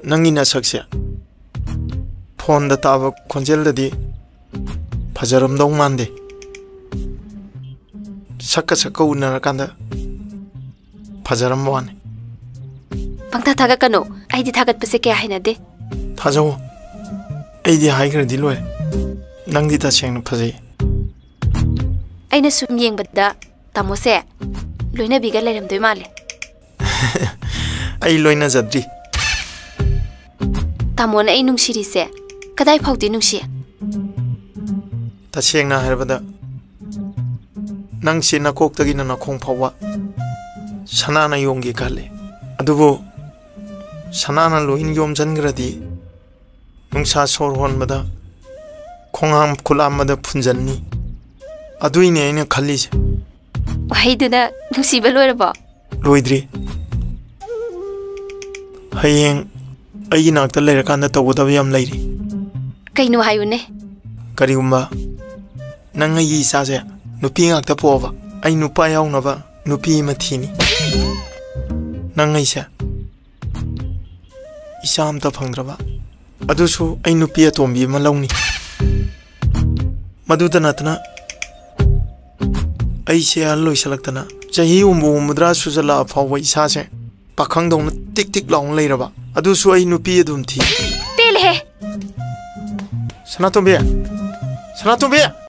नंगी नसक्से फोन दा ताब खोंजेल ददी फजरम दौ मानदे सक्का उनर कांदा फजरम वाने पंक्ता थागत कनो आइदी थागत पसे क्या है नदे थाजो आइदी हाइगर दिलोय नंगी तसेंग फजे अइना सुम येंगबदा तामोसे लोइना बिगा लेरमदोय माले आई लोइना जद्री तामोना आई नुंगसिरी से कदाई फाउती नुंगसि तसेंगना हरबदा नंगसि नकोक्तगी नखोंग फावा सनाना योंगी खाले अदुबो सनाना लोइन योम जनग्रदी नुंसा सोर होनबदा खोंगाम खुलामदा फुंजन्नी अदुइने आइना खल्लिसे वाहिदुना नुंसिबा लोइरबो लोइद्री हयेंग अई नाक्ता लेरकांदा तौगदब याम लैरी कइनो हायुने करिगुम्बा नंग अई इसासे नुपी ngakta पोवा आई नुपा याउनबा नुपी मा थीनी नंग अइसे इसा अमता फंगद्रबा अदुसु आई नुपी अतोंबी मा लौनी मदुदा नतना अइसे लोइसलक्तना चही उमुद्रा सुजला फाव इसासे पाखंगदौन टिक टिक लाउन लेरबा अदुसु आई नुपी अदुम थी पेले सनातोंबे